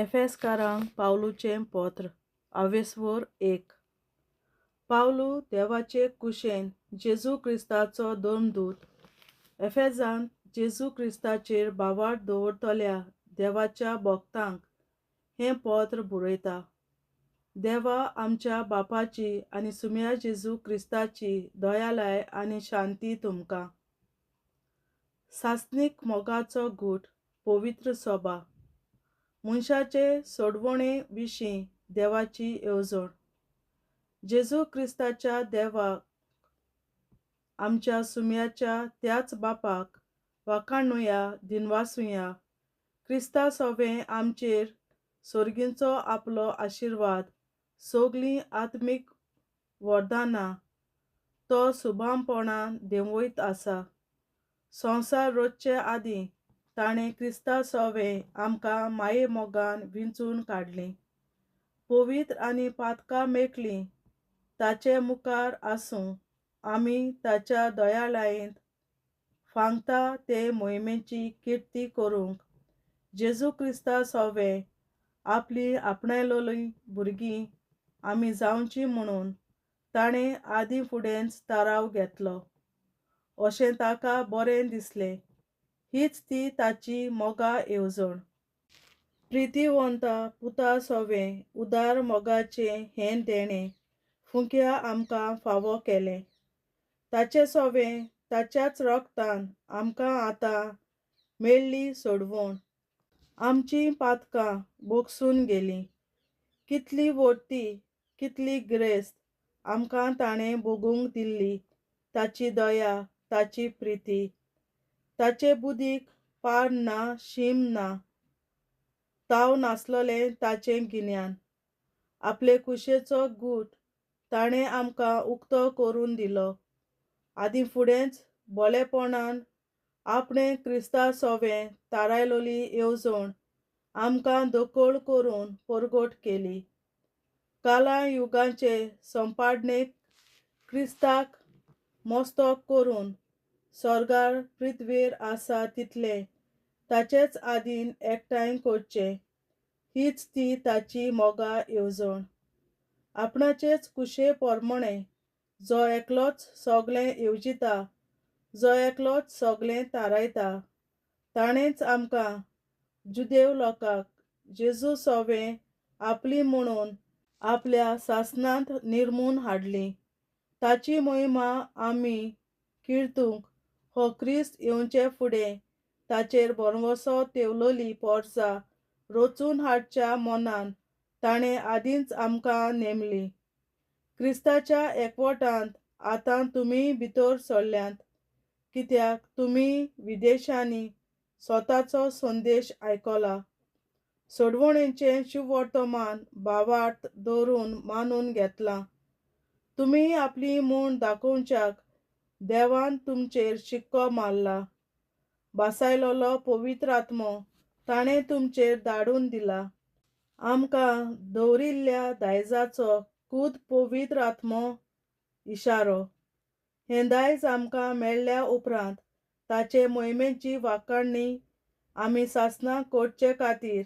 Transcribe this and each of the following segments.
एफेसकारांक पावलूचें पत्र आवेसवोर 1. पावलू देवाचे कुशेन जेजू क्रिस्ताचो दोमदूत एफेजांत जेजू क्रिस्ताचेर बावाट दवरतल्या देवाच्या भक्तांक हें पत्र बरयता. देवा आमच्या बापाची आनी सुम्या जेजू क्रिस्ताची दयालाय आनी शांती तुमकां. सासनीक मोगाचो गूट पवित्र सभा मनशाचे सोडवणे विशीं देवाची येवजण. जेजू क्रिस्ताच्या देवाक आमच्या सुम्याच्या त्याच बापाक वाखाणुया दिनवासुया. क्रिस्ता सवें आमचेर सोर्गींचो आपलो आशिर्वाद सोगलीं आत्मीक वरदानां तो सुभामपणान देंवयत आसा. संवसार रचचे आदीं ताणें क्रिस्ता सवें आमकां माये मोगान विंचून काडलीं. पवित्र आनी पातकां मेकलीं ताचे मुखार आसूं आमी ताच्या दयाळायेंत फांगता ते मोहिमेची किर्ती करूंक जेजू क्रिस्ता सवें आपली आपणायलोलीं भुरगीं आमी जावचीं म्हणून ताणें आदीं फुडेंच थाराव घेतलो अशें ताका बरें दिसलें. हीच ती ताची मोगा येवजण. प्रितीवंता पुता सवें उदार मोगाचें हें देणें फुंक्या आमकां फावो केलें. ताचे सवें ताच्याच रोगतान आमकां आतां मेळ्ळी सोडवण. आमचीं पातकां बोगसून गेलीं. कितली वोडती कितली गिरेस्त आमकां ताणें भोगूंक दिल्ली ताची दया ताची प्रिती. ताचे बुदीक पाड ना शीम ना. ताव नासलोलें ताचें गिन्यान. आपले कुशेचो गूट ताणें आमकां उक्तो करून दिलो. आदीं फुडेंच बोलेपणान आपणें क्रिस्ता सवें थारायलोली येवजण आमकां दोखोल करून परगट केली. कालां युगांचे संपादनेक क्रिस्ताक मस्तक करून सोर्गार पृथ्वीर आसा तितलें ताचेच आदीन एकठांय करचें. हीच ती ताची मोगा येवजण. आपणाचेच कुशे पोरमोणें जो एकलोच सोगलें येवजिता जो एकलोच सोगलें थारायता ताणेंच आमकां जुदेव लोकांक जेजू सवें आपली म्हणून आपल्या सासणांत निर्मून हाडली. ताची मोहिमा आमी किर्तूंक हो क्रिस्त येवचे फुडें ताचेर भरवोसो ठेवलोली पोरसां रचून हाडच्या मोनान ताणें आदींच आमकां नेमली. क्रिस्ताच्या एकवटांत आतां तुमी भितर सरल्यांत कित्याक तुमी विदेशांनी स्वताचो संदेश आयकला. सोडवणेचें शुभ वर्तमान बावार्थ दवरून मानून घेतलां. तुमी आपली म्हूण दाखोवच्याक देवान तुमचेर शिक्को मारला. भासायलोलो पवित्र आत्मो ताणें तुमचेर धाडून दिला. आमकां दवरिल्ल्या दायजाचो खूद पवित्र आत्मो इशारो. हें दायज आमकां मेळ्ळ्या उपरांत ताचे मोहिमेची वाखाणणी आमी सासणां करचे खातीर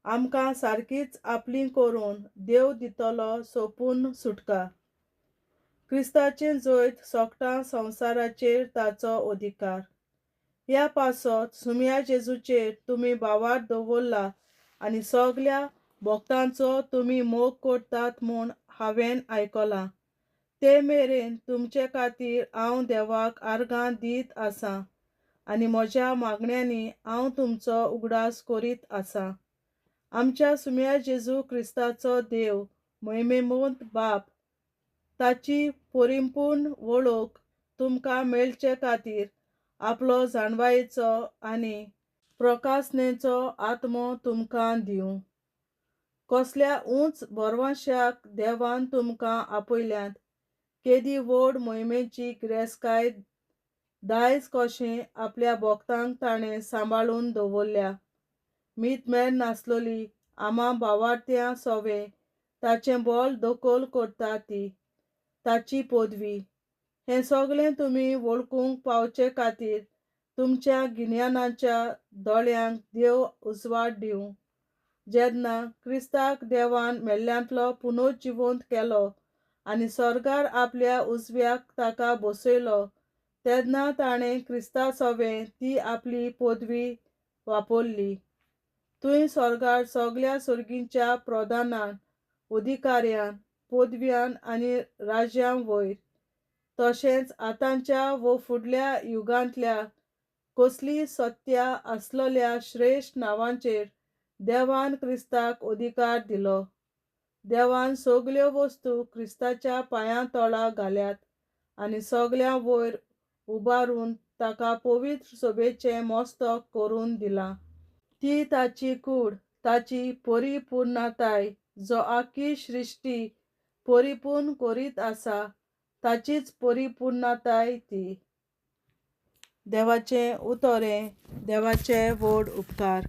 आमकां सारकीच आपली करून देव दितलो सोपून सुटका. क्रिस्ताचें जैत सोगटा संवसाराचेर ताचो अधिकार. ह्या पासत सुम्या जेजूचेर तुमी बावाट दवरला आनी सोगल्या भक्तांचो तुमी मोग करतात म्हूण हांवें आयकलां. ते मेरेन तुमचे खातीर हांव देवाक आर्गां दीत आसां आनी म्हज्या मागण्यांनी हांव तुमचो उगडास करीत आसां. आमच्या सुम्या जेजू क्रिस्ताचो देव मोहिमेमोंत बाप ताची परिपूर्ण वळख तुमकां मेळचे खातीर आपलो जाणवायेचो आनी प्रकाशनेचो आत्मो तुमकां दिवं. कसल्या उंच भरवशाक देवान तुमकां आपयल्यांत केदी व्हड मोहिमेची गिरेस्तकाय दायज कशें आपल्या भक्तांक ताणें सांबाळून दवरल्या. मीत मेळ नासलोली आमां भावार्थ्यां सवें ताचें बोल दोखोल करता ती ताची पदवी. हें सोगलें तुमी वळखूंक पावचे खातीर तुमच्या गिन्यानाच्या दोळ्यांक देव उजवाड दिवं. जेन्ना क्रिस्ताक देवान मेल्ल्यांतलो पुनर्जिवंत केलो आनी स्वर्गार आपल्या उजव्याक ताका बसयलो, तेन्ना ताणें क्रिस्ता सोबें ती आपली पदवी वापरली. थंय स्वर्गार सगळ्या सर्गींच्या प्रधानान, अधिकाऱ्यान, पदव्यान आनी राजां वयर, तशेंच आतांच्या व फुडल्या युगांतल्या कसली सत्या आसलेल्या श्रेश्ठ नांवांचेर देवान क्रिस्ताक अधिकार दिलो. देवान सगल्यो वस्तू क्रिस्ताच्या पांयां तळा घाल्यात आनी सगळ्यां वयर उबारून ताका पवित्र सभेचें मस्तक करून दिलां. ती ताची कूड, ताची परिपूर्णताय, जो आख्खी सृश्टी परिपूर्ण करीत आसा, ताचीच परिपूर्णताय ती. देवाचें उतोरें. देवाचे व्हड उपकार.